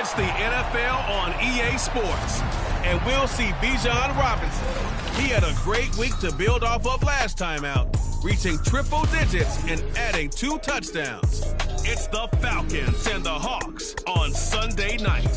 It's the NFL on EA Sports. And we'll see Bijan Robinson. He had a great week to build off of last time out, reaching triple digits and adding 2 touchdowns. It's the Falcons and the Hawks on Sunday night.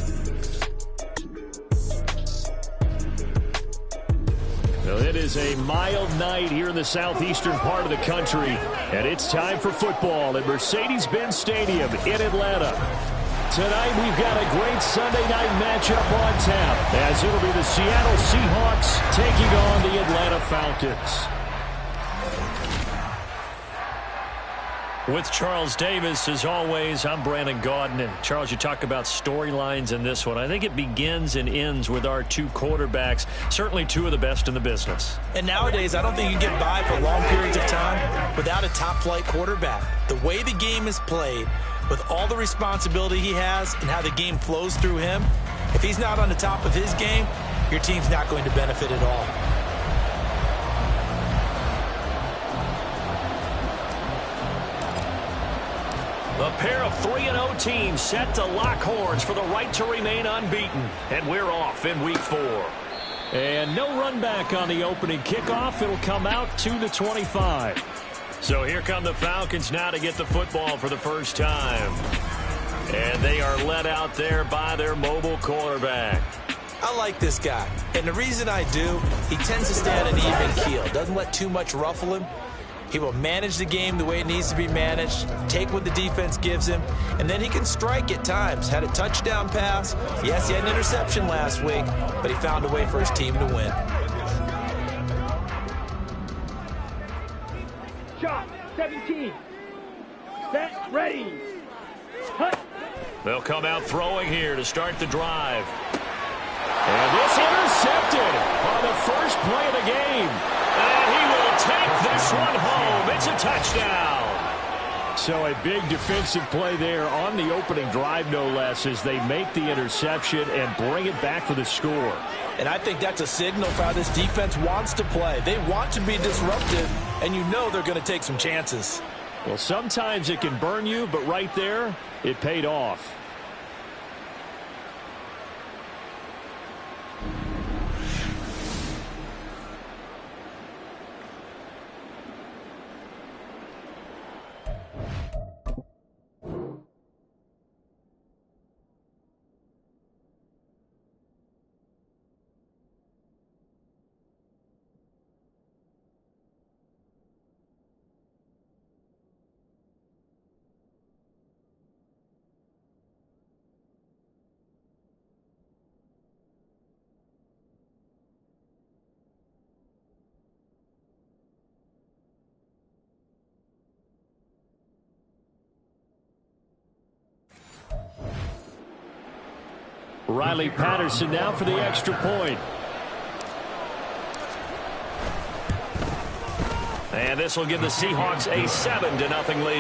Well, it is a mild night here in the southeastern part of the country, and it's time for football at Mercedes-Benz Stadium in Atlanta. Tonight, we've got a great Sunday night matchup on tap, as it'll be the Seattle Seahawks taking on the Atlanta Falcons. With Charles Davis, as always, I'm Brandon Gaudin. And Charles, you talk about storylines in this one. I think it begins and ends with our 2 quarterbacks, certainly 2 of the best in the business. And nowadays, I don't think you can get by for long periods of time without a top-flight quarterback. The way the game is played, with all the responsibility he has and how the game flows through him, if he's not on the top of his game, your team's not going to benefit at all. A pair of 3-0 teams set to lock horns for the right to remain unbeaten. And we're off in week 4. And no run back on the opening kickoff. It'll come out to the 25. So here come the Falcons now to get the football for the first time. And they are led out there by their mobile quarterback. I like this guy. And the reason I do, he tends to stay on an even keel. Doesn't let too much ruffle him. He will manage the game the way it needs to be managed, take what the defense gives him, and then he can strike at times. Had a touchdown pass. Yes, he had an interception last week, but he found a way for his team to win. Shot, 17. Set, ready. Hut. They'll come out throwing here to start the drive. And this intercepted on the first play of the game. And he will take this one home. It's a touchdown. So a big defensive play there on the opening drive, no less, as they make the interception and bring it back for the score. And I think that's a signal for how this defense wants to play. They want to be disruptive, and you know they're going to take some chances. Well, sometimes it can burn you, but right there, it paid off. Riley Patterson now for the extra point. And this will give the Seahawks a 7-0 lead.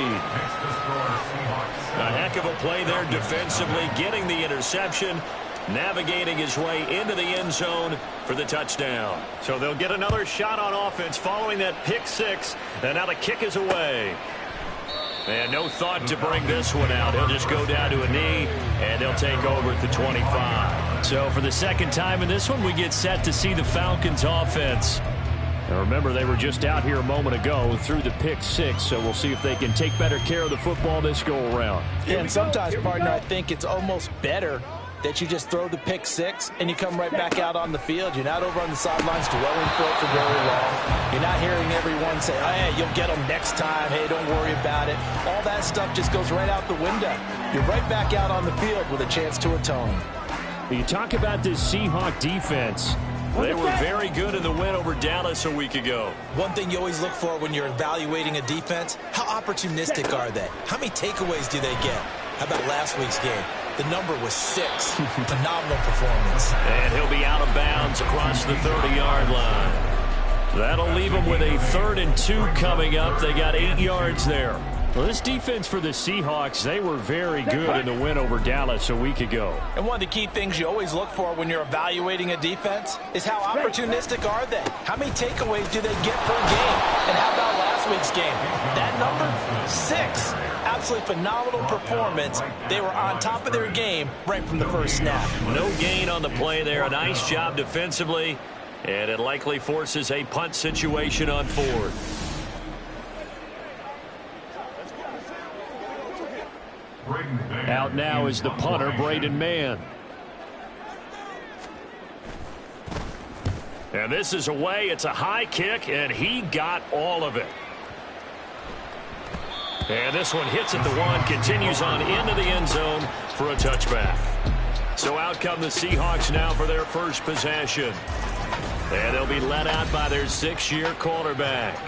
A heck of a play there defensively, getting the interception, navigating his way into the end zone for the touchdown. So they'll get another shot on offense following that pick 6, and now the kick is away. And no thought to bring this one out. He'll just go down to a knee, and they'll take over at the 25. So for the second time in this one, we get set to see the Falcons offense. Now remember, they were just out here a moment ago through the pick 6, so we'll see if they can take better care of the football this go-around. Yeah, and sometimes, partner, I think it's almost better that you just throw the pick 6 and you come right back out on the field. You're not over on the sidelines dwelling for it for very long. You're not hearing everyone say, oh, hey, you'll get them next time. Hey, don't worry about it. All that stuff just goes right out the window. You're right back out on the field with a chance to atone. You talk about this Seahawk defense. They were very good in the win over Dallas a week ago. One thing you always look for when you're evaluating a defense, how opportunistic are they? How many takeaways do they get? How about last week's game? The number was 6. Phenomenal performance. And he'll be out of bounds across the 30-yard line. That'll leave them with a 3rd and 2 coming up. They got 8 yards there. Well, this defense for the Seahawks, they were very good in the win over Dallas a week ago. And one of the key things you always look for when you're evaluating a defense is how opportunistic are they? How many takeaways do they get per game? And how about last week's game? That number, 6. Absolutely phenomenal performance. They were on top of their game right from the first snap. No gain on the play there. A nice job defensively, and it likely forces a punt situation on fourth. Out now is the punter, Braden Mann. And this is away. It's a high kick, and he got all of it. And this one hits at the one, continues on into the end zone for a touchback. So out come the Seahawks now for their first possession. And they'll be led out by their 6-year quarterback.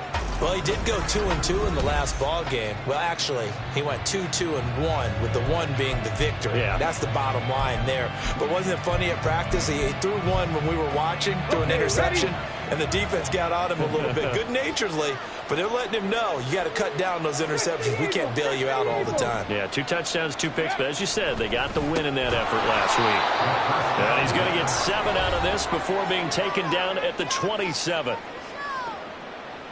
Well, he did go 2-2 in the last ball game. Well, actually, he went 2-2-1, with the one being the victory. Yeah. That's the bottom line there. But wasn't it funny at practice? He threw one when we were watching, threw an interception, and the defense got on him a little bit, good-naturedly. But they're letting him know, you got to cut down those interceptions. We can't bail you out all the time. Yeah, 2 touchdowns, 2 picks. But as you said, they got the win in that effort last week. And he's going to get 7 out of this before being taken down at the 27.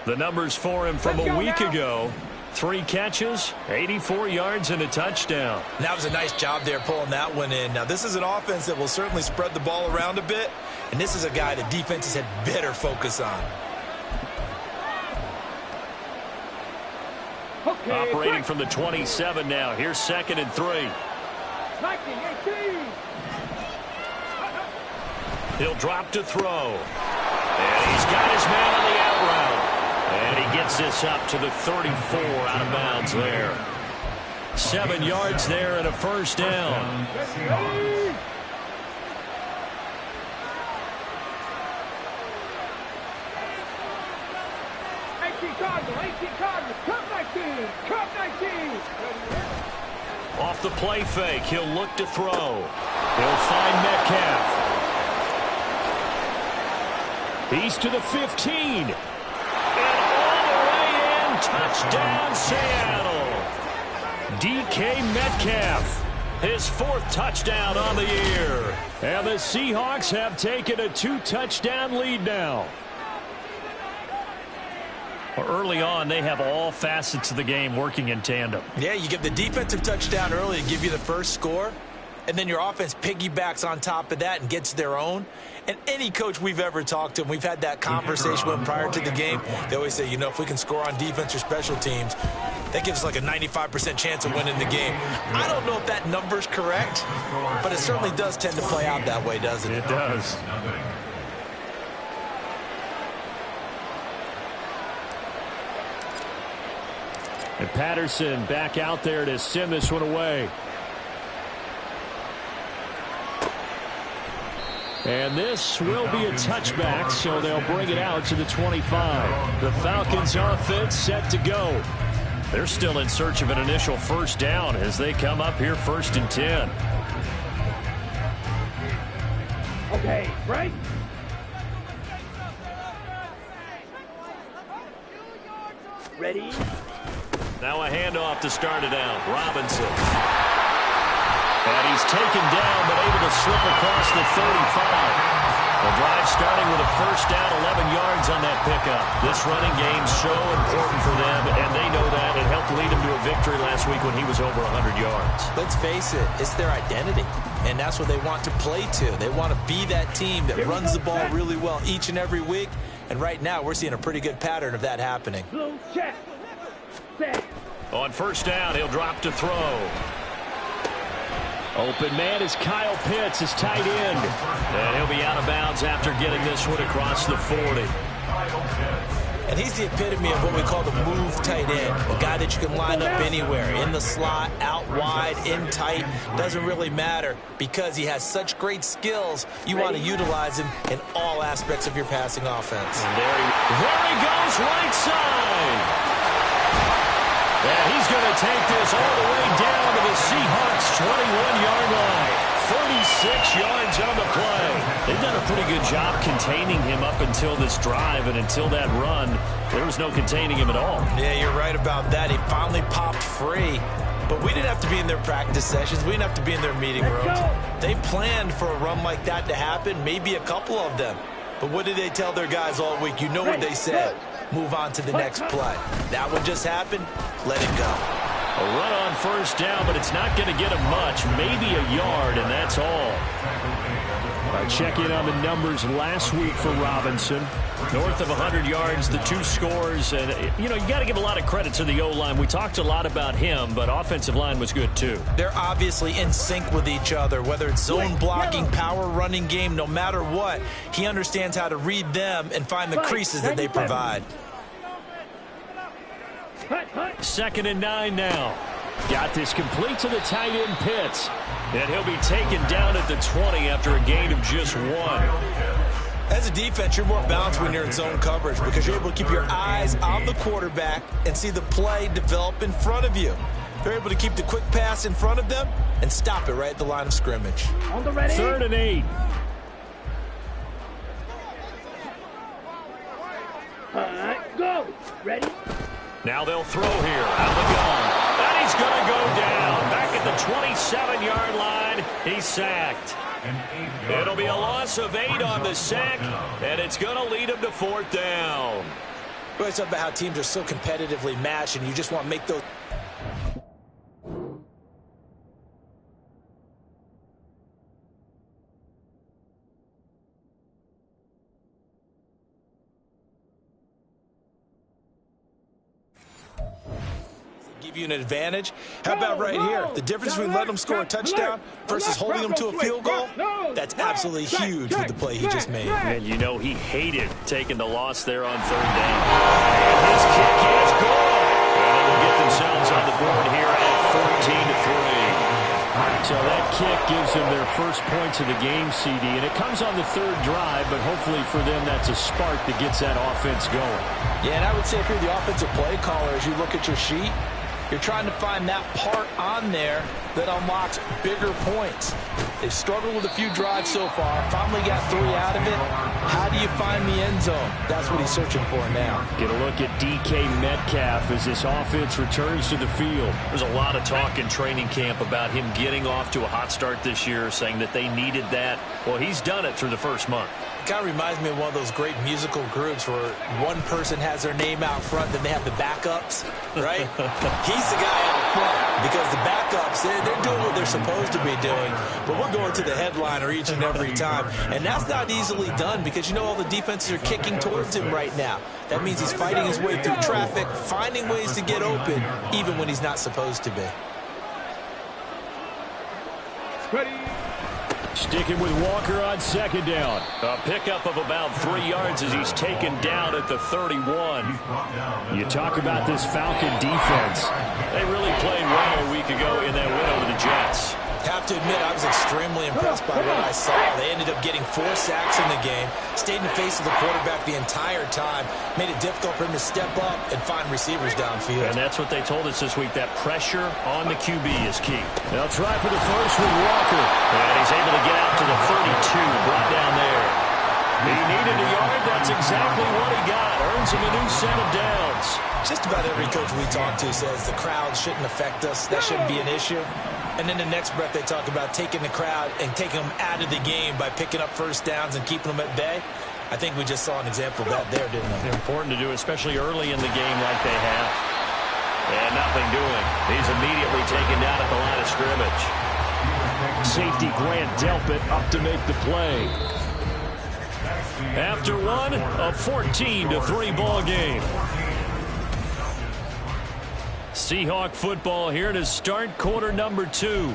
The numbers for him from a week ago: 3 catches, 84 yards, and a touchdown. And that was a nice job there pulling that one in. Now, this is an offense that will certainly spread the ball around a bit, and this is a guy the defenses had better focus on. Okay, Operating from the 27 now. Here's 2nd and 3. 19-18. He'll drop to throw. And he's got his man on the out route. And he gets this up to the 34, out of bounds there. 7 yards there and a first down. 18 Cardinals, Cup 19, Cup 19. Off the play fake, he'll look to throw. He'll find Metcalf. He's to the 15. Touchdown, Seattle. DK Metcalf, his 4th touchdown on the year. And the Seahawks have taken a 2-touchdown lead now. Early on, they have all facets of the game working in tandem. Yeah, you give the defensive touchdown early to give you the first score, and then your offense piggybacks on top of that and gets their own. And any coach we've ever talked to, and we've had that conversation with them prior to the game, they always say, you know, if we can score on defense or special teams, that gives us like a 95% chance of winning the game. I don't know if that number's correct, but it certainly does tend to play out that way, doesn't it? It does. And Patterson back out there to send this one away. And this will be a touchback, so they'll bring it out to the 25. The Falcons offense set to go. They're still in search of an initial first down as they come up here 1st and 10. Okay, right? Ready? Now a handoff to start it out. Robinson. And he's taken down, but able to slip across the 35. The drive starting with a first down, 11 yards on that pickup. This running game's so important for them, and they know that. It helped lead them to a victory last week when he was over 100 yards. Let's face it, it's their identity, and that's what they want to play to. They want to be that team that runs the ball really well each and every week, and right now we're seeing a pretty good pattern of that happening. Blue check. Set. On first down, he'll drop to throw. Open man is Kyle Pitts, his tight end. And he'll be out of bounds after getting this one across the 40. And he's the epitome of what we call the move tight end. A guy that you can line up anywhere, in the slot, out wide, in tight. Doesn't really matter because he has such great skills. You want to utilize him in all aspects of your passing offense. And there he goes, right side. And he's going to take this all the way down to the Seahawks' 21-yard line. 36 yards on the play. They've done a pretty good job containing him up until this drive, and until that run, there was no containing him at all. Yeah, you're right about that. He finally popped free. But we didn't have to be in their practice sessions. We didn't have to be in their meeting rooms. They planned for a run like that to happen, maybe a couple of them. But what did they tell their guys all week? You know what they said. Move on to the next play. That one just happened. Let it go. A run on first down, but it's not going to get him much. Maybe a yard, and that's all. Check in on the numbers last week for Robinson. North of 100 yards, the 2 scores. And, you know, you got to give a lot of credit to the O-line. We talked a lot about him, but offensive line was good, too. They're obviously in sync with each other, whether it's zone blocking, power running game, no matter what. He understands how to read them and find the creases that they provide. 2nd and 9 now. Got this complete to the tight end Pitts. And he'll be taken down at the 20 after a gain of just 1. As a defense, you're more balanced when you're in zone coverage because you're able to keep your eyes on the quarterback and see the play develop in front of you. They're able to keep the quick pass in front of them and stop it right at the line of scrimmage. On the ready. 3rd and 8. All right, go. Ready? Now they'll throw here. Out of the gun. And he's going to go down. Back at the 27-yard line. He's sacked. It'll be a loss of 8 on the sack, and it's going to lead him to 4th down. We always talk about how teams are so competitively matched, and you just want to make those. Give you an advantage. How about right here? The difference between letting them score a touchdown versus holding them to a field goal, that's absolutely huge with the play he just made. And you know he hated taking the loss there on 3rd down. And his kick is good. And they will get themselves on the board here at 14-3. So that kick gives them their first points of the game, CD, and it comes on the 3rd drive, but hopefully for them that's a spark that gets that offense going. Yeah, and I would say if you're the offensive play caller, as you look at your sheet, you're trying to find that part on there that unlocks bigger points. They've struggled with a few drives so far. Finally got 3 out of it. How do you find the end zone? That's what he's searching for now. Get a look at DK Metcalf as this offense returns to the field. There's a lot of talk in training camp about him getting off to a hot start this year, saying that they needed that. Well, he's done it through the first month. It kind of reminds me of one of those great musical groups where one person has their name out front, then they have the backups, right? He's the guy out front because the backups, they're doing what they're supposed to be doing, but we're going to the headliner each and every time, and that's not easily done because you know all the defenses are kicking towards him right now. That means he's fighting his way through traffic, finding ways to get open, even when he's not supposed to be. Ready. Sticking with Walker on 2nd down. A pickup of about 3 yards as he's taken down at the 31. You talk about this Falcon defense. They really played well a week ago in that win over the Jets. Have to admit, I was extremely impressed by what I saw. They ended up getting 4 sacks in the game, stayed in the face of the quarterback the entire time, made it difficult for him to step up and find receivers downfield. And that's what they told us this week, that pressure on the QB is key. They'll try for the first with Walker. And he's able to get out to the 32, brought down there. He needed a yard. That's exactly what he got. Earns him a new set of downs. Just about every coach we talk to says the crowd shouldn't affect us. That shouldn't be an issue. And then the next breath they talk about taking the crowd and taking them out of the game by picking up first downs and keeping them at bay. I think we just saw an example of that there, didn't we? They're important to do, especially early in the game like they have. And nothing doing. He's immediately taken down at the line of scrimmage. Safety Grant Delpit up to make the play. After one, a 14-3 ball game. Seahawk football here to start quarter number 2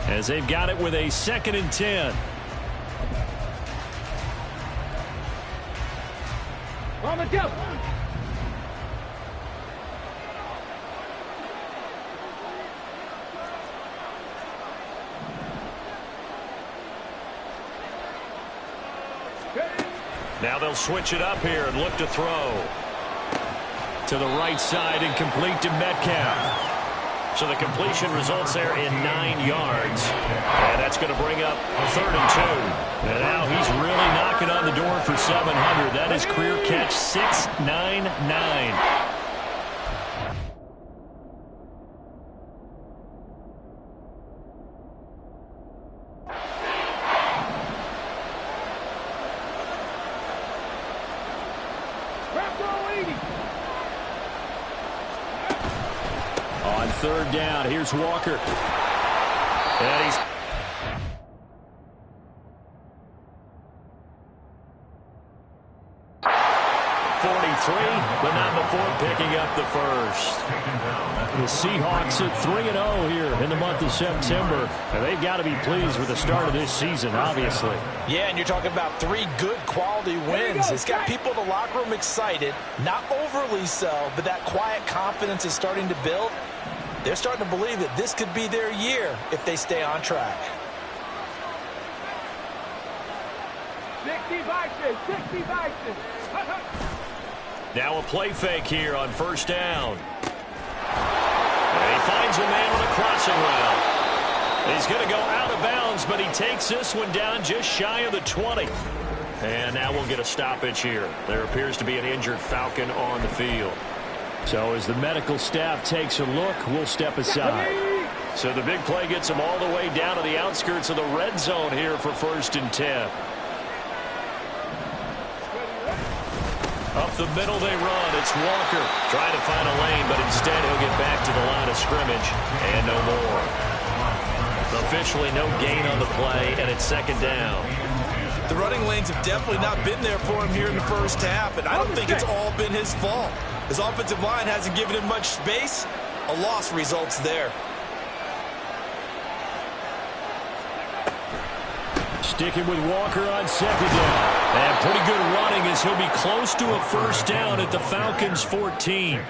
as they've got it with a 2nd and 10. On the go. Now they'll switch it up here and look to throw. To the right side and complete to Metcalf. So the completion results there in 9 yards. And that's going to bring up 3rd and 2. And now he's really knocking on the door for 700. That is career catch 699. On third down, here's Walker. And he's... but not before picking up the first. The Seahawks at 3-0 here in the month of September, and they've got to be pleased with the start of this season, obviously. Yeah, and you're talking about 3 good quality wins. It's got people in the locker room excited, not overly so, but that quiet confidence is starting to build. They're starting to believe that this could be their year if they stay on track. 60 Vikings. Now a play fake here on first down. And he finds a man on a crossing route. He's going to go out of bounds, but he takes this one down just shy of the 20. And now we'll get a stoppage here. There appears to be an injured Falcon on the field. So as the medical staff takes a look, we'll step aside. So the big play gets him all the way down to the outskirts of the red zone here for 1st and 10. Up the middle they run. It's Walker trying to find a lane, but instead he'll get back to the line of scrimmage and no more. Officially no gain on the play, and it's 2nd down. The running lanes have definitely not been there for him here in the first half, and I don't think it's all been his fault. His offensive line hasn't given him much space. A loss results there. Sticking with Walker on 2nd down. And pretty good running as he'll be close to a first down at the Falcons' 14.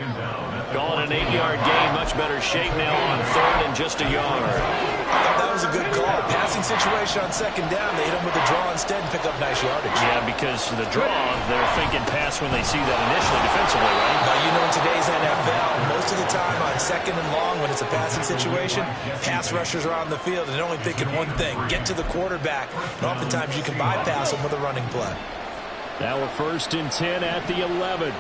Calling an 8-yard gain, much better shape now on 3rd and just a yard. I thought that was a good call. Passing situation on 2nd down. They hit him with the draw instead and pick up nice yardage. Yeah, because the draw, they're thinking pass when they see that initially defensively, right? Now, you know, in today's NFL, most of the time on 2nd and long, when it's a passing situation, pass rushers are on the field and they're only thinking one thing, get to the quarterback. And oftentimes you can bypass them with a running play. Now a 1st and 10 at the 11.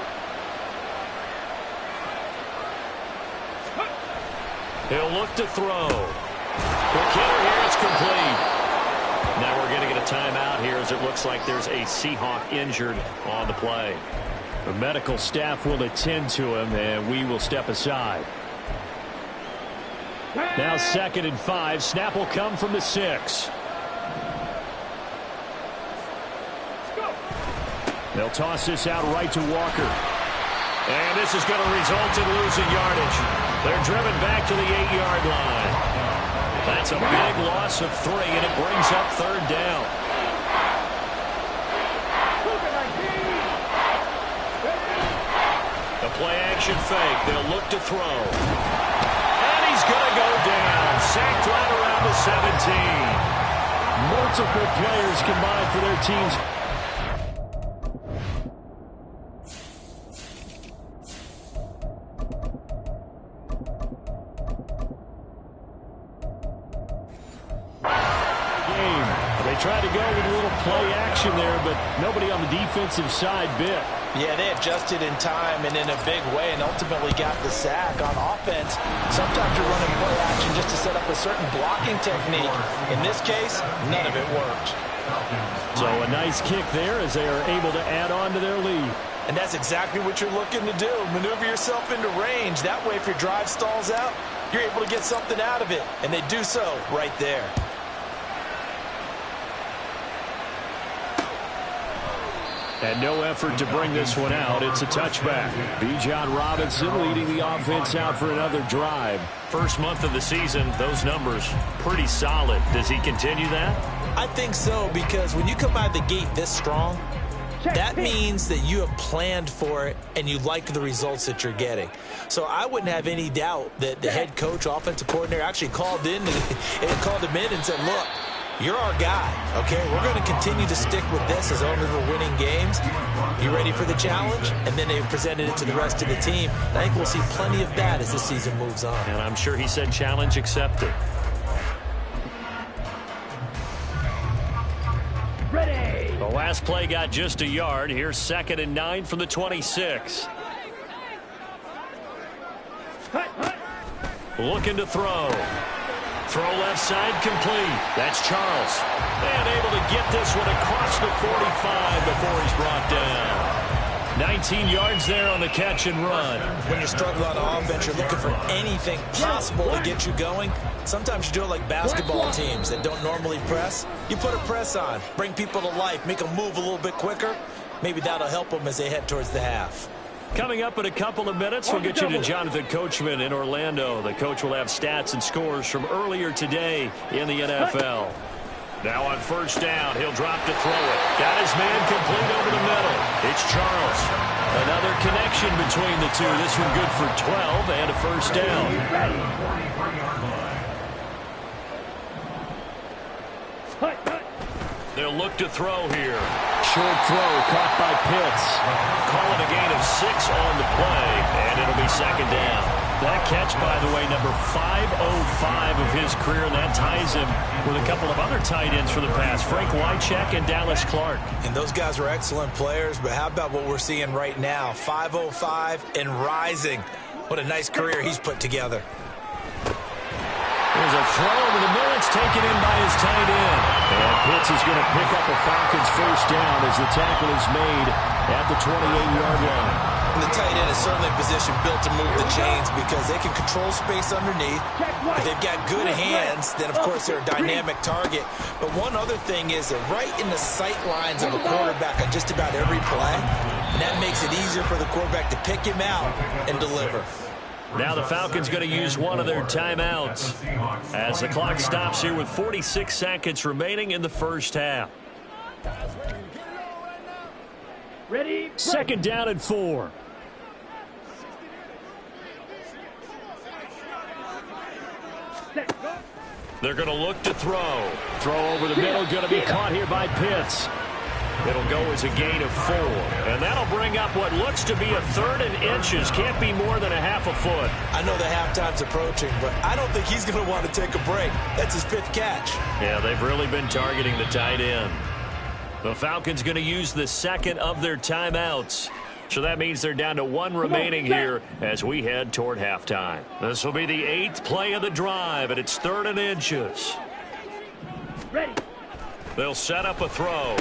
He'll look to throw. Quick hitter here, it's complete. Now we're going to get a timeout here as it looks like there's a Seahawk injured on the play. The medical staff will attend to him, and we will step aside. Now 2nd and 5. Snap will come from the 6. They'll toss this out right to Walker. And this is going to result in losing yardage. They're driven back to the 8-yard line. That's a big loss of 3, and it brings up 3rd down. The play-action fake. They'll look to throw. And he's going to go down. Sacked right around the 17. Multiple players combined for their teams. Tried to go with a little play action there, but nobody on the defensive side bit. Yeah, they adjusted in time and in a big way and ultimately got the sack. On offense, sometimes you're running play action just to set up a certain blocking technique. In this case, none of it worked. So a nice kick there as they are able to add on to their lead. And that's exactly what you're looking to do. Maneuver yourself into range. That way, if your drive stalls out, you're able to get something out of it. And they do so right there. And no effort to bring this one out. It's a touchback. Bijan Robinson leading the offense out for another drive. First month of the season, those numbers pretty solid. Does he continue that? I think so, because when you come out of the gate this strong, that means that you have planned for it and you like the results that you're getting. So I wouldn't have any doubt that the head coach, offensive coordinator actually called him in and said, look, you're our guy, okay? We're going to continue to stick with this as long as we're winning games. You ready for the challenge? And then they presented it to the rest of the team. I think we'll see plenty of that as the season moves on. And I'm sure he said challenge accepted. Ready. The last play got just a yard. Here's 2nd and 9 from the 26. Looking to throw. Throw left side complete. That's Charles. And able to get this one across the 45 before he's brought down. 19 yards there on the catch and run. When you're struggling on offense, you're looking for anything possible to get you going. Sometimes you do it like basketball teams that don't normally press. You put a press on, bring people to life, make them move a little bit quicker. Maybe that'll help them as they head towards the half. Coming up in a couple of minutes, we'll get you to Jonathan Coachman in Orlando. The coach will have stats and scores from earlier today in the NFL. Now on first down, he'll drop to throw it. Got his man complete over the middle. It's Charles. Another connection between the two. This one good for 12 and a first down. They'll look to throw here. Short throw caught by Pitts. Call it a gain of 6 on the play, and it'll be second down. That catch, by the way, number 505 of his career, and that ties him with a couple of other tight ends for the pass, Frank Wycheck and Dallas Clark. And those guys are excellent players, but how about what we're seeing right now? 505 and rising. What a nice career he's put together. There's a throw over the middle. It's taken in by his tight end. And Pitts is going to pick up a Falcons first down as the tackle is made at the 28-yard line. And the tight end is certainly a position built to move the chains because they can control space underneath. If they've got good hands, then, of course, they're a dynamic target. But one other thing is they're right in the sight lines of a quarterback on just about every play. And that makes it easier for the quarterback to pick him out and deliver. Now the Falcons going to use one of their timeouts as the clock stops here with 46 seconds remaining in the first half. Ready? Second down and 4. They're going to look to throw. Throw over the middle, going to be caught here by Pitts. It'll go as a gain of 4. And that'll bring up what looks to be a third and inches. Can't be more than a half a foot. I know the halftime's approaching, but I don't think he's going to want to take a break. That's his 5th catch. Yeah, they've really been targeting the tight end. The Falcons going to use the second of their timeouts. So that means they're down to 1 remaining here as we head toward halftime. This will be the 8th play of the drive, and it's 3rd and inches. Ready. They'll set up a throw.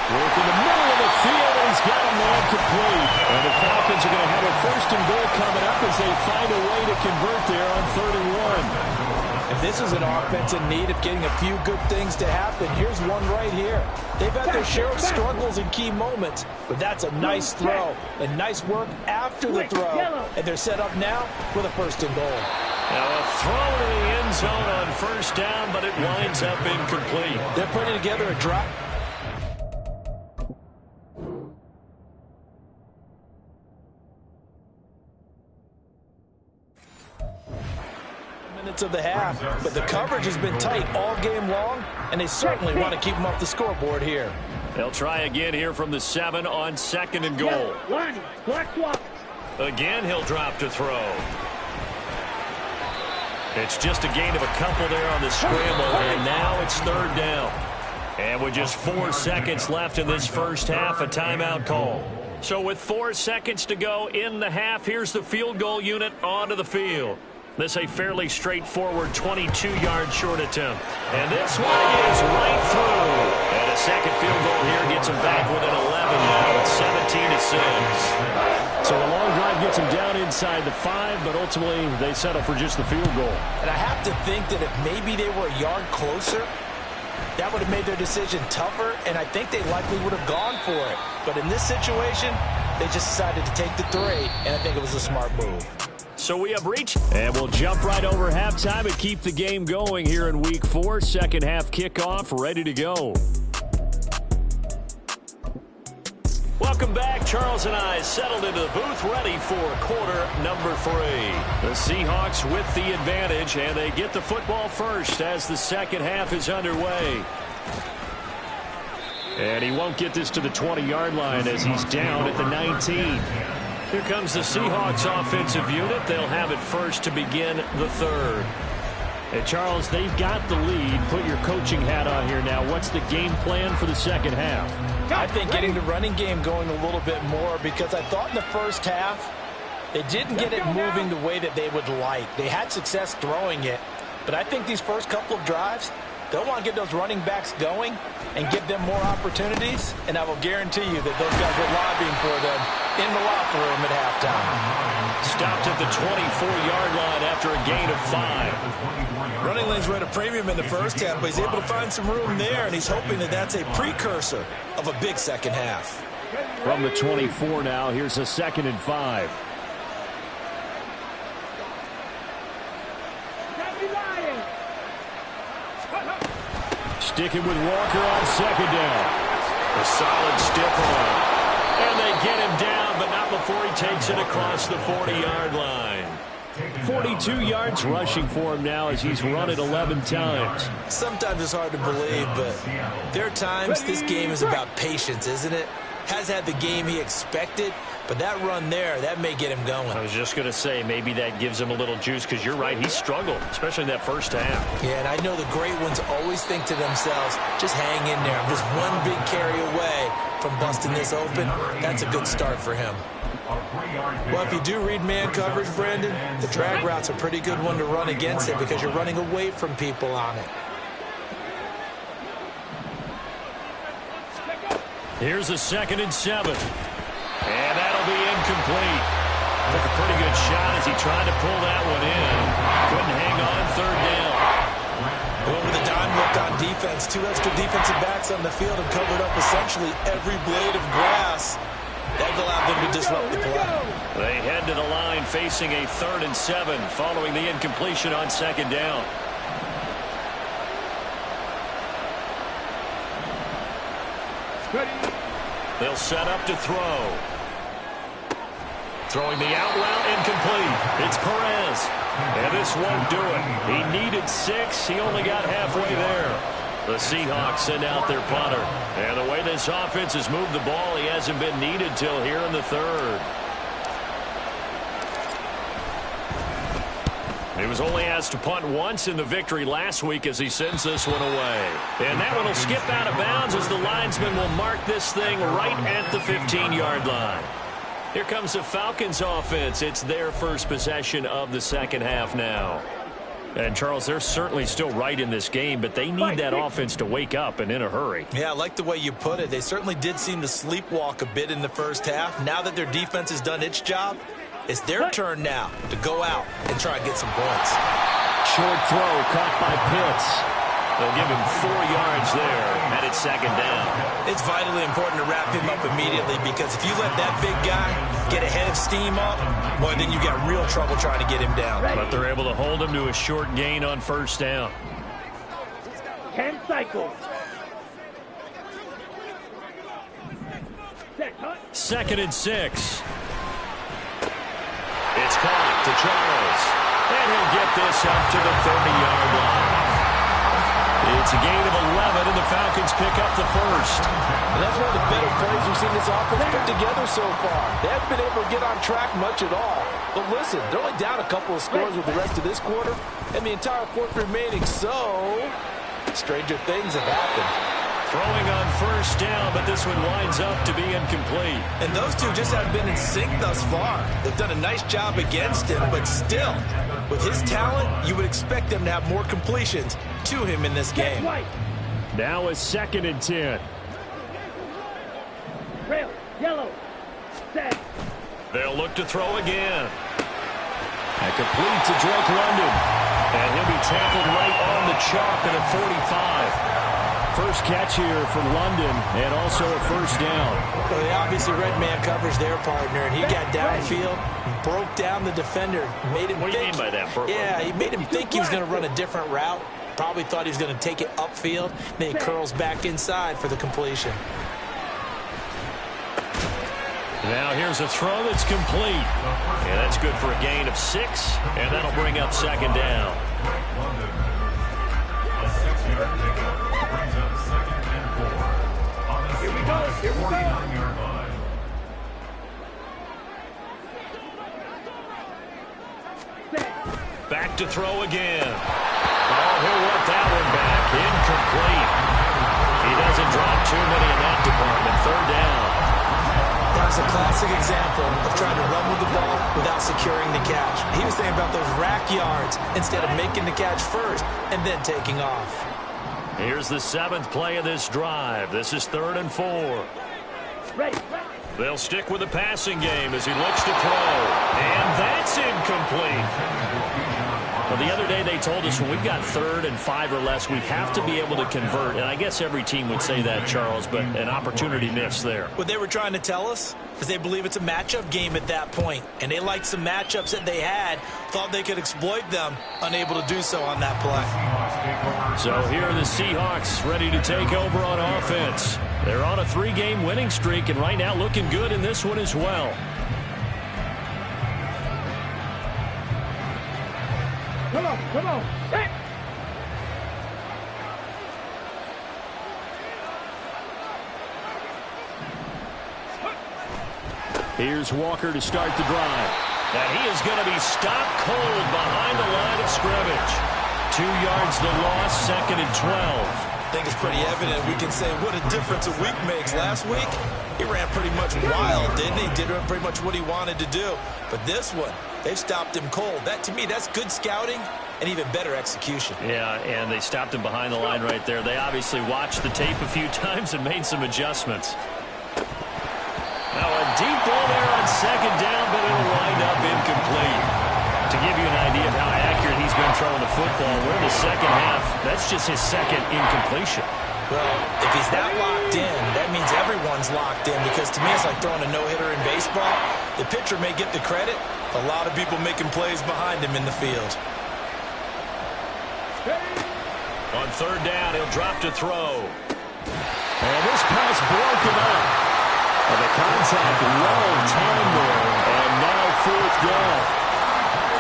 Work in the middle of the field, and he's got a man complete. And the Falcons are going to have a 1st and goal coming up as they find a way to convert there on 3rd and 1. If this is an offense in need of getting a few good things to happen, here's one right here. They've had their share of struggles in key moments, but that's a nice throw and nice work after the throw. And they're set up now with a 1st and goal. Now a throw to the end zone on first down, but it winds up incomplete. They're putting together a drop. Minutes of the half, but the coverage has been tight all game long, and they certainly want to keep them off the scoreboard here. They'll try again here from the 7 on 2nd and goal. Again, he'll drop to throw. It's just a gain of a couple there on the scramble, and now it's 3rd down. And with just 4 seconds left in this first half, a timeout call. So with 4 seconds to go in the half, here's the field goal unit onto the field. This a fairly straightforward 22-yard short attempt. And this one is right through. And a second field goal here gets him back within 11 now. It's 17-6. So a long drive gets him down inside the 5, but ultimately they settle for just the field goal. And I have to think that if maybe they were a yard closer, that would have made their decision tougher, and I think they likely would have gone for it. But in this situation, they just decided to take the 3, and I think it was a smart move. So we have reached. And we'll jump right over halftime and keep the game going here in Week 4. Second half kickoff ready to go. Welcome back. Charles and I settled into the booth ready for quarter number 3. The Seahawks with the advantage, and they get the football first as the second half is underway. And he won't get this to the 20-yard line as he's down at the 19. Here comes the Seahawks offensive unit. They'll have it first to begin the 3rd. And Charles, they've got the lead. Put your coaching hat on here now. What's the game plan for the second half? I think getting the running game going a little bit more, because I thought in the first half they didn't get it moving the way that they would like. They had success throwing it, but I think these first couple of drives, They'll want to get those running backs going and give them more opportunities, and I will guarantee you that those guys are lobbying for them in the locker room at halftime. Stopped at the 24-yard line after a gain of 5. Running lanes were at a premium in the first half, but he's able to find some room there, and he's hoping that that's a precursor of a big second half. From the 24 now, here's a 2nd and 5. Sticking with Walker on 2nd down. A solid stiff arm. And they get him down, but not before he takes it across the 40-yard line. 42 yards rushing for him now as he's run it 11 times. Sometimes it's hard to believe, but there are times this game is about patience, isn't it? Has had the game he expected, but that run there, that may get him going. I was just going to say, maybe that gives him a little juice, because you're right, he struggled, especially in that first half. Yeah, and I know the great ones always think to themselves, just hang in there. I'm just one big carry away from busting this open. That's a good start for him. Well, if you do read man coverage, Brandon, the drag route's a pretty good one to run against it because you're running away from people on it. Here's a 2nd and 7. And that'll be incomplete. Took a pretty good shot as he tried to pull that one in. Couldn't hang on 3rd down. Well, with a dime look on defense, 2 extra defensive backs on the field and covered up essentially every blade of grass. That allowed them to disrupt the play. They head to the line facing a 3rd and 7 following the incompletion on 2nd down. They'll set up to throw. Throwing the out route, incomplete. It's Perez. And this won't do it. He needed 6. He only got halfway there. The Seahawks send out their punter. And the way this offense has moved the ball, he hasn't been needed till here in the 3rd. He was only asked to punt once in the victory last week as he sends this one away. And that one will skip out of bounds as the linesman will mark this thing right at the 15-yard line. Here comes the Falcons offense. It's their first possession of the second half now. And, Charles, they're certainly still right in this game, but they need that offense to wake up and in a hurry. Yeah, I like the way you put it. They certainly did seem to sleepwalk a bit in the first half. Now that their defense has done its job, it's their turn now to go out and try and get some points. Short throw caught by Pitts. They'll give him 4 yards there, and it's 2nd down. It's vitally important to wrap him up immediately because if you let that big guy get a head of steam up, boy, then you got real trouble trying to get him down. But they're able to hold him to a short gain on 1st down. 10 cycles. 2nd and 6. It's caught to Charles. And he'll get this up to the 30-yard line. It's a gain of 11, and the Falcons pick up the 1st. And that's one of the better plays we've seen this offense put together so far. They haven't been able to get on track much at all. But listen, they're only down a couple of scores with the rest of this quarter, and the entire 4th remaining, so stranger things have happened. Throwing on 1st down, but this one winds up to be incomplete. And those two just haven't been in sync thus far. They've done a nice job against him, but still, with his talent, you would expect them to have more completions to him in this game. Now a 2nd and 10. Rail, yellow, set. They'll look to throw again. And complete to Drake London. And he'll be tackled right on the chalk at a 45. First catch here for London, and also a 1st down. Well, they obviously read man coverage their partner, and he got downfield, broke down the defender, made him What do you mean by that, Burke? Yeah, he made him think he was going to run a different route. Probably thought he was going to take it upfield. Then he curls back inside for the completion. Now here's a throw that's complete. And that's good for a gain of 6, and that'll bring up 2nd down. Here we go. Back to throw again. Oh, he'll want that one back. Incomplete. He doesn't drop too many in that department. 3rd down. That's a classic example of trying to run with the ball without securing the catch. He was thinking about those rack yards instead of making the catch first and then taking off. Here's the 7th play of this drive. This is 3rd and 4. Ready. They'll stick with the passing game as he looks to throw. And that's incomplete. Well, the other day they told us when we've got 3rd and 5 or less, we have to be able to convert. And I guess every team would say that, Charles, but an opportunity missed there. What they were trying to tell us is they believe it's a matchup game at that point. And they liked some matchups that they had, thought they could exploit them, unable to do so on that play. So here are the Seahawks ready to take over on offense. They're on a 3-game winning streak and right now looking good in this one as well. Come on, come on. Hey. Here's Walker to start the drive. And he is going to be stopped cold behind the line of scrimmage. 2 yards the loss, 2nd and 12. I think it's pretty evident. We can say what a difference a week makes. Last week, he ran pretty much wild, didn't he? Did pretty much what he wanted to do. But this one, they've stopped him cold. That, to me, that's good scouting and even better execution. Yeah, and they stopped him behind the line right there. They obviously watched the tape a few times and made some adjustments. Now a deep ball there on 2nd down, but it'll wind up incomplete. To give you an idea of how accurate he's been throwing the football, we're in the 2nd half. That's just his 2nd incompletion. Well, if he's that locked in, that means everyone's locked in, because to me it's like throwing a no-hitter in baseball. The pitcher may get the credit. A lot of people making plays behind him in the field. On 3rd down, he'll drop to throw. And this pass broken up. And the contact low, time there, and now 4th down.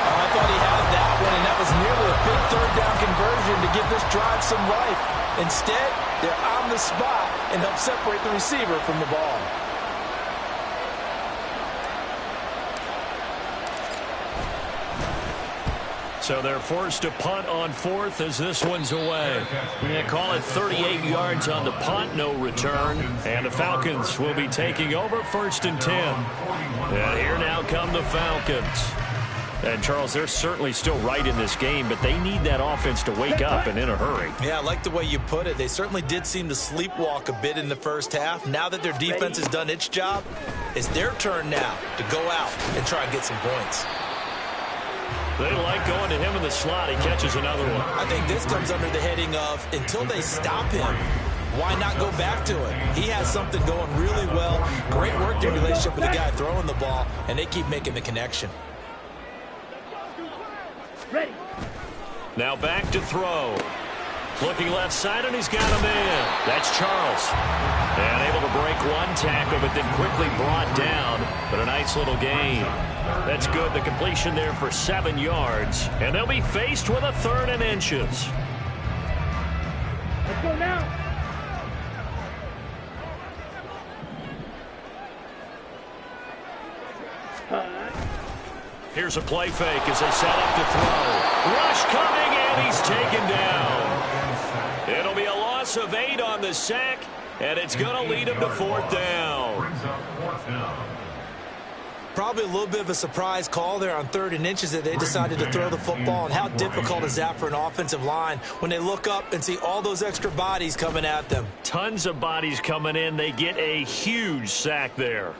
I thought he had that one, and that was nearly a big 3rd down conversion to give this drive some life. Instead, they're on the spot and help separate the receiver from the ball. So they're forced to punt on 4th as this one's away. They call it 38 yards on the punt, no return. And the Falcons will be taking over 1st and 10. And here now come the Falcons. And, Charles, they're certainly still right in this game, but they need that offense to wake up and in a hurry. Yeah, I like the way you put it. They certainly did seem to sleepwalk a bit in the 1st half. Now that their defense has done its job, it's their turn now to go out and try and get some points. They like going to him in the slot. He catches another one. I think this comes under the heading of, until they stop him, why not go back to it? He has something going really well. Great working relationship with the guy throwing the ball, and they keep making the connection. Ready. Now back to throw. Looking left side, and he's got a man. That's Charles. And able to break one tackle, but then quickly brought down. But a nice little gain. That's good. The completion there for 7 yards. And they'll be faced with a 3rd and inches. Let's go now. Here's a play fake as they set up to throw. Rush coming, and he's taken down. It'll be a loss of 8 on the sack, and it's going to lead him to 4th down. Probably a little bit of a surprise call there on 3rd and inches that they decided to throw the football. And how difficult is that for an offensive line when they look up and see all those extra bodies coming at them? Tons of bodies coming in. They get a huge sack there.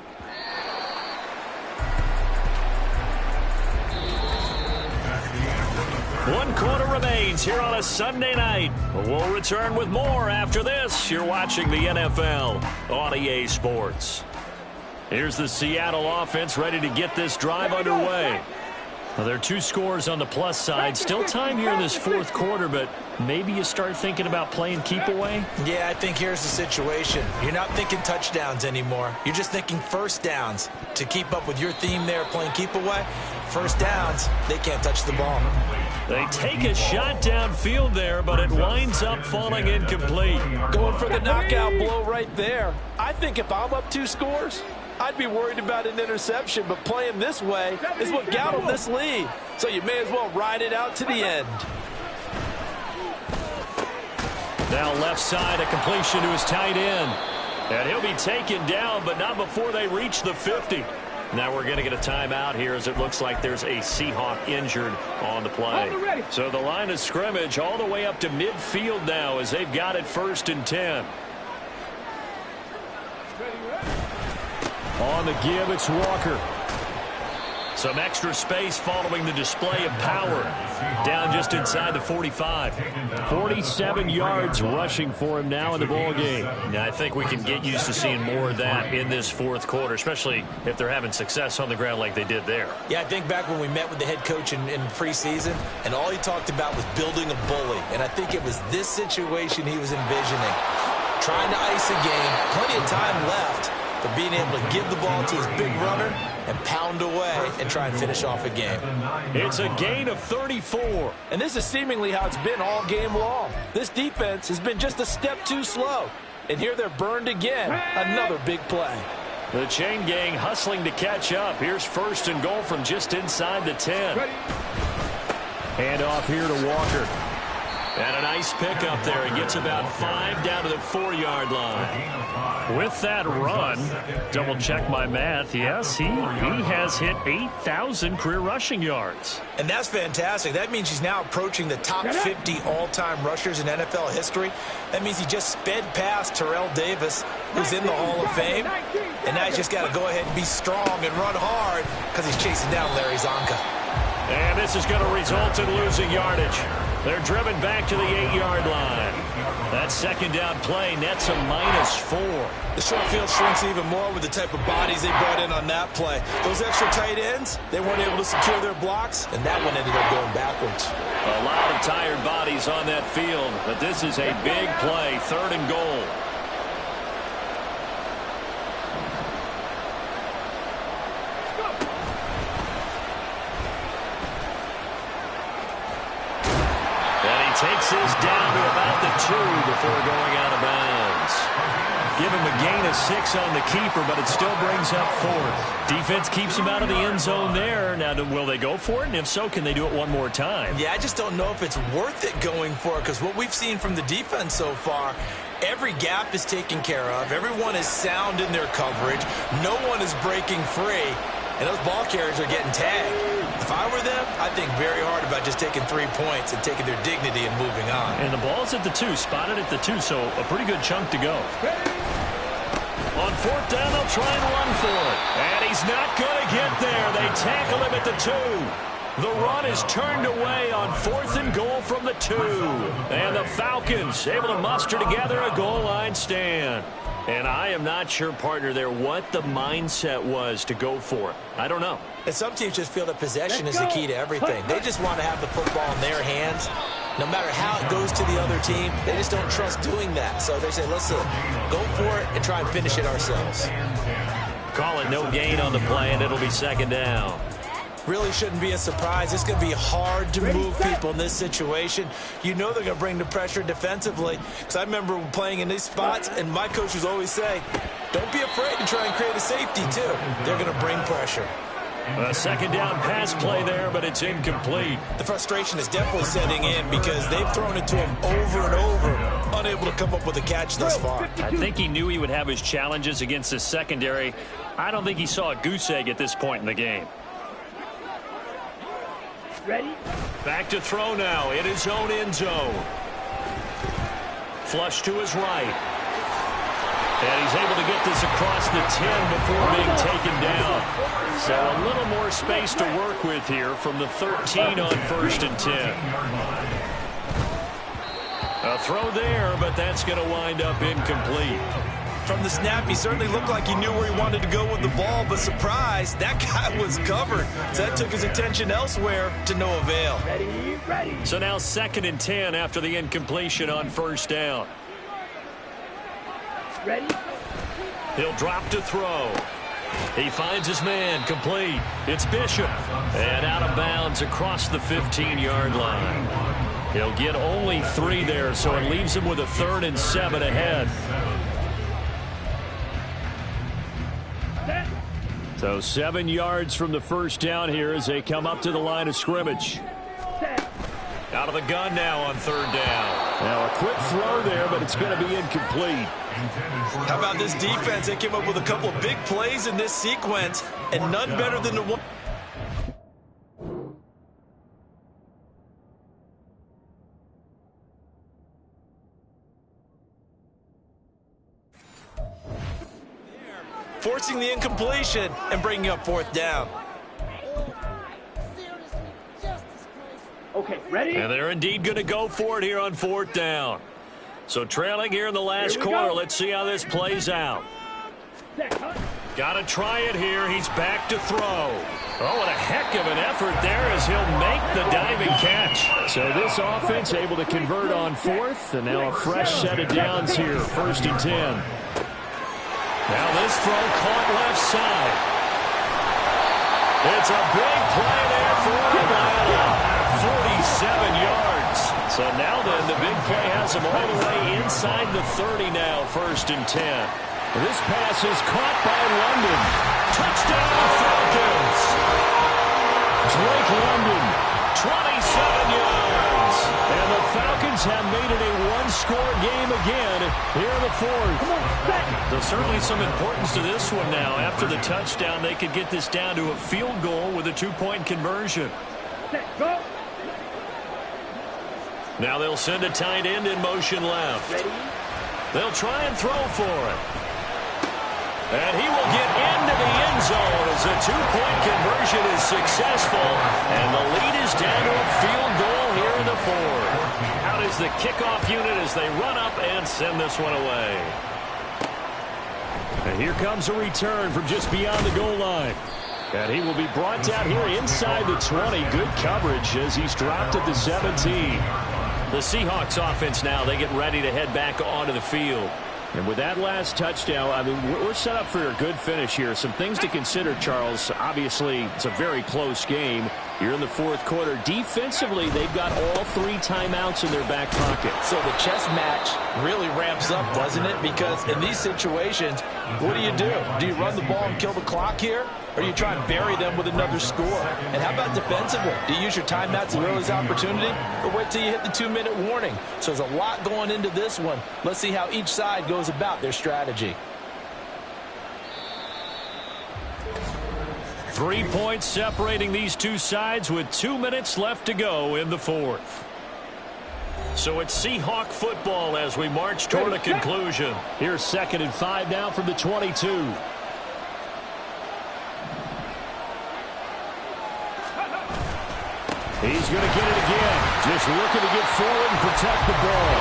One quarter remains here on a Sunday night. We'll return with more after this. You're watching the NFL on EA Sports. Here's the Seattle offense ready to get this drive underway. Well, there are 2 scores on the plus side. Still time here in this 4th quarter, but maybe you start thinking about playing keep away? Yeah, I think here's the situation. You're not thinking touchdowns anymore. You're just thinking 1st downs. To keep up with your theme there, playing keep away, 1st downs, they can't touch the ball. They take a shot downfield there, but it winds up falling incomplete. Going for the knockout blow right there. I think if I'm up 2 scores, I'd be worried about an interception, but playing this way is what got them this lead. So you may as well ride it out to the end. Now left side, a completion to his tight end. And he'll be taken down, but not before they reach the 50. Now we're going to get a timeout here as it looks like there's a Seahawk injured on the play. So the line of scrimmage all the way up to midfield now as they've got it 1st and 10. On the give, it's Walker. Some extra space following the display of power. Down just inside the 45. 47 yards rushing for him now in the ball game. Now, I think we can get used to seeing more of that in this 4th quarter, especially if they're having success on the ground like they did there. Yeah, I think back when we met with the head coach in preseason, and all he talked about was building a bully. And I think it was this situation he was envisioning. Trying to ice a game, plenty of time left, but being able to give the ball to his big runner and pound away and try and finish off a game. It's a gain of 34. And this is seemingly how it's been all game long. This defense has been just a step too slow. And here they're burned again. Another big play. The chain gang hustling to catch up. Here's 1st and goal from just inside the 10. Hand off here to Walker. And a nice pickup there. He gets about 5 down to the 4-yard line. With that run, double check my math. Yes, he has hit 8,000 career rushing yards. And that's fantastic. That means he's now approaching the top 50 all-time rushers in NFL history. That means he just sped past Terrell Davis, who's in the Hall of Fame. And now he's just got to go ahead and be strong and run hard because he's chasing down Larry Zonka. And this is going to result in losing yardage. They're driven back to the 8-yard line. That 2nd down play nets a -4. The short field shrinks even more with the type of bodies they brought in on that play. Those extra tight ends, they weren't able to secure their blocks, and that one ended up going backwards. A lot of tired bodies on that field, but this is a big play, 3rd and goal. Takes this down to about the 2 before going out of bounds. Give him a gain of 6 on the keeper, but it still brings up 4th. Defense keeps him out of the end zone there. Now, will they go for it? And if so, can they do it one more time? Yeah, I just don't know if it's worth it going for it, because what we've seen from the defense so far, every gap is taken care of. Everyone is sound in their coverage. No one is breaking free. And those ball carriers are getting tagged. If I were them, I'd think very hard about just taking 3 points and taking their dignity and moving on. And the ball's at the 2, spotted at the 2, so a pretty good chunk to go. On 4th down, they'll try and run for it. And he's not going to get there. They tackle him at the 2. The run is turned away on 4th and goal from the 2. And the Falcons able to muster together a goal line stand. And I am not sure, partner, there what the mindset was to go for it. I don't know. And some teams just feel that possession is the key to everything. They just want to have the football in their hands. No matter how it goes to the other team, they just don't trust doing that. So they say, listen, go for it and try and finish it ourselves. Call it no gain on the play, and it'll be 2nd down. Really shouldn't be a surprise. It's going to be hard to move people in this situation. You know they're going to bring the pressure defensively. Because I remember playing in these spots, and my coaches always say, don't be afraid to try and create a safety, too. They're going to bring pressure. A 2nd down pass play there, but it's incomplete. The frustration is definitely setting in because they've thrown it to him over and over, unable to come up with a catch thus far. I think he knew he would have his challenges against his secondary. I don't think he saw a goose egg at this point in the game. Ready? Back to throw now in his own end zone. Flush to his right. And he's able to get this across the 10 before being taken down. So a little more space to work with here from the 13 on 1st and 10. A throw there, but that's going to wind up incomplete. From the snap, he certainly looked like he knew where he wanted to go with the ball, but surprise, that guy was covered. So that took his attention elsewhere to no avail. Ready. So now 2nd and 10 after the incompletion on 1st down. Ready? He'll drop to throw. He finds his man, complete. It's Bishop. And out of bounds across the 15-yard line. He'll get only 3 there, so it leaves him with a 3rd and 7 ahead. So 7 yards from the 1st down here as they come up to the line of scrimmage. Out of the gun now on 3rd down. Now a quick throw there, but it's going to be incomplete. How about this defense? They came up with a couple of big plays in this sequence, and none better than the one. Forcing the incompletion and bringing up 4th down. Okay, ready? And they're indeed going to go for it here on 4th down. So trailing here in the last quarter. Let's see how this plays out. Got to try it here. He's back to throw. Oh, what a heck of an effort there as he'll make the diving catch. So this offense able to convert on 4th, and now a fresh set of downs here, 1st and 10. Now this throw caught left side. It's a big play there for Atlanta. 47 yards. So now then, the big play has him all the way inside the 30 now, 1st and 10. This pass is caught by London. Touchdown Falcons. Drake London. 27 yards. And the Falcons have made it a one-score game again here in the 4th. There's certainly some importance to this one now. After the touchdown, they could get this down to a field goal with a 2-point conversion. Go. Now they'll send a tight end in motion left. They'll try and throw for it. And he will get into the end zone as a 2-point conversion is successful. And the lead is down to a field goal here in the 4th. Out is the kickoff unit as they run up and send this one away. And here comes a return from just beyond the goal line. And he will be brought down here inside the 20. Good coverage as he's dropped at the 17. The Seahawks offense now, they get ready to head back onto the field. And with that last touchdown, I mean, we're set up for a good finish here. Some things to consider, Charles. Obviously, it's a very close game. You're in the 4th quarter. Defensively, they've got all 3 timeouts in their back pocket. So the chess match really ramps up, doesn't it? Because in these situations, what do? Do you run the ball and kill the clock here? Or do you try and bury them with another score? And how about defensively? Do you use your timeouts to realize opportunity? Or wait till you hit the 2-minute warning? So there's a lot going into this one. Let's see how each side goes about their strategy. 3 points separating these two sides with 2 minutes left to go in the 4th. So it's Seahawk football as we march toward a conclusion. Here's 2nd and 5 now from the 22. He's going to get it again. Just looking to get forward and protect the ball.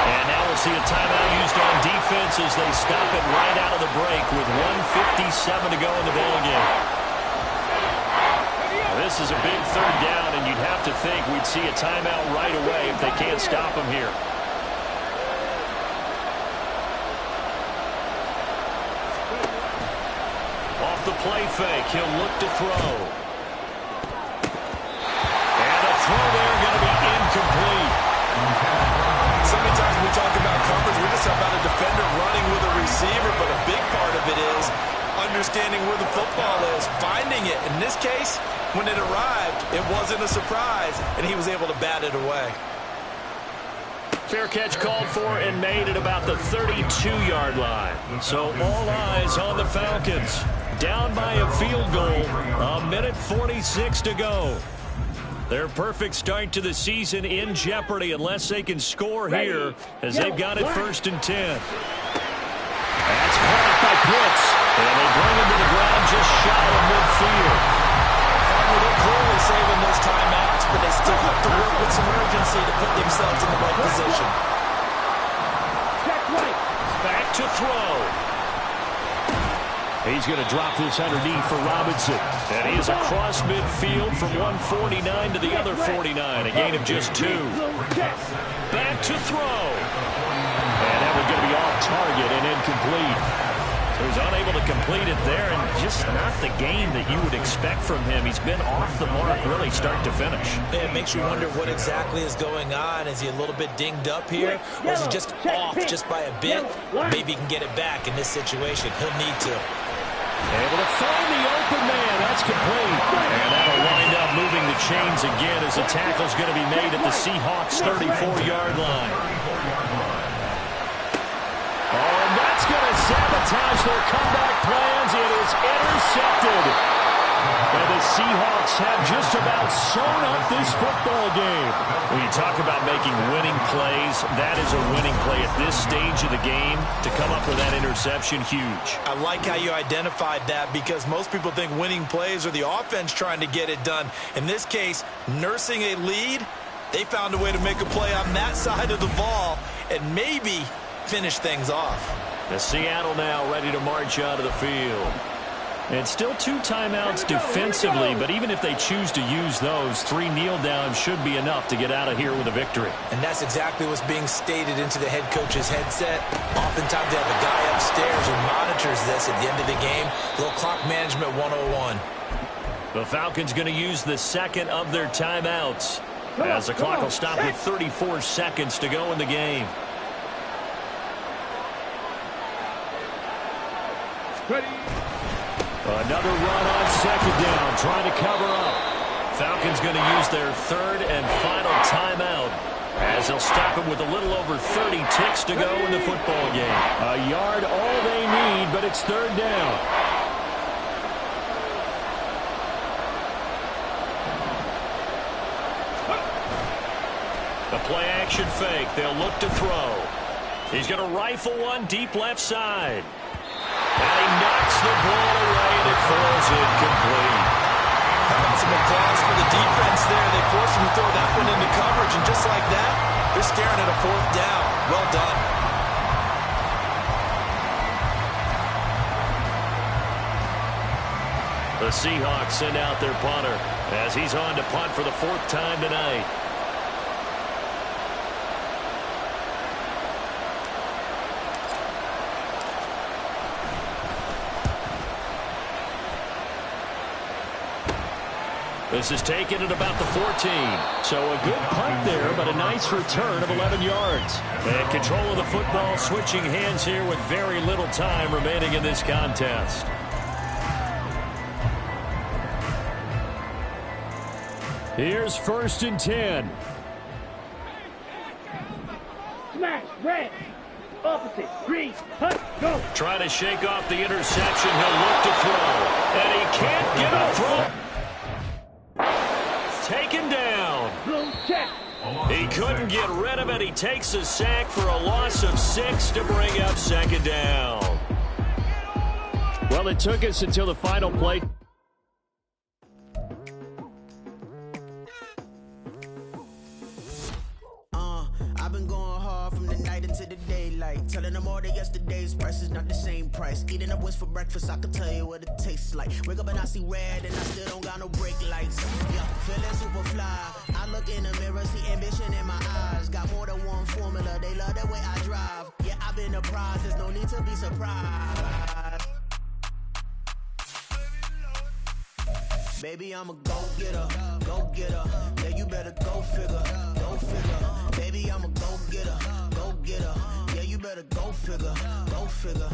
And now we'll see a timeout used on defense as they stop it right out of the break with 1:57 to go in the ballgame. This is a big 3rd down, and you'd have to think we'd see a timeout right away if they can't stop him here. Off the play fake, he'll look to throw. And a throw there going to be incomplete. So many times when we talk about coverage, we just talk about a defender running with a receiver, but a big part of it is understanding where the football is, finding it. In this case, when it arrived, it wasn't a surprise, and he was able to bat it away. Fair catch called for and made at about the 32-yard line. So all eyes on the Falcons. Down by a field goal, 1:46 to go. Their perfect start to the season in jeopardy unless they can score here as they've got it 1st and 10. That's caught by Pitts. And they bring him to the ground just shy of midfield. They're clearly saving those timeouts, but they still have to work with some urgency to put themselves in the right position. Back to throw. He's going to drop this underneath for Robinson. And he is across midfield from 149 to the other 49. A gain of just 2. Back to throw. And that one's going to be off target and incomplete. So he's unable to complete it there, and just not the game that you would expect from him. He's been off the mark really start to finish. It makes you wonder what exactly is going on. Is he a little bit dinged up here? Or is he just off just by a bit? Maybe he can get it back in this situation. He'll need to. Able to find the open man. That's complete. And that'll wind up moving the chains again as the tackle's going to be made at the Seahawks' 34-yard line. Oh, and that's going to sabotage their comeback plans. It is intercepted. And the Seahawks have just about sewn up this football game. When you talk about making winning plays, that is a winning play at this stage of the game. To come up with that interception, huge. I like how you identified that, because most people think winning plays are the offense trying to get it done. In this case, nursing a lead, they found a way to make a play on that side of the ball and maybe finish things off. The Seattle now ready to march out of the field. And still 2 timeouts defensively, but even if they choose to use those, 3 kneel downs should be enough to get out of here with a victory. And that's exactly what's being stated into the head coach's headset. Oftentimes they have a guy upstairs who monitors this at the end of the game. Little clock management 101. The Falcons going to use the second of their timeouts as the clock will stop with 34 seconds to go in the game. Ready. Another run on second down, trying to cover up. Falcons going to use their third and final timeout as they'll stop it with a little over 30 ticks to go in the football game. A yard all they need, but it's third down. The play action fake. They'll look to throw. He's going to rifle one deep left side. And he knocks the ball away, and it falls incomplete. How about some applause for the defense there? They forced him to throw that one into coverage, and just like that, they're staring at a 4th down. Well done. The Seahawks send out their punter as he's on to punt for the 4th time tonight. This is taken at about the 14. So a good punt there, but a nice return of 11 yards. And control of the football switching hands here with very little time remaining in this contest. Here's 1st and 10. Smash, red, opposite, green, hunt, go. Trying to shake off the interception. He'll look to throw. And he can't get a throw. Taken down. Check. He couldn't get rid of it. He takes a sack for a loss of 6 to bring up 2nd down. Well, it took us until the final play. I've been going hard from the night into the daylight, telling them all that yesterday's price is not the same price. Eating up what's for breakfast, I can tell you what it tastes like. Wake up and I see red and I still don't got no brake lights. Yeah, feeling super fly. I look in the mirror, see ambition in my eyes. Got more than one formula, they love the way I drive. Yeah, I've been a prize, there's no need to be surprised. Baby, I'm a go-getter, go-getter. Yeah, you better go figure, go figure. Baby, I'm a go-getter, go-getter. Yeah, you better go figure, go figure.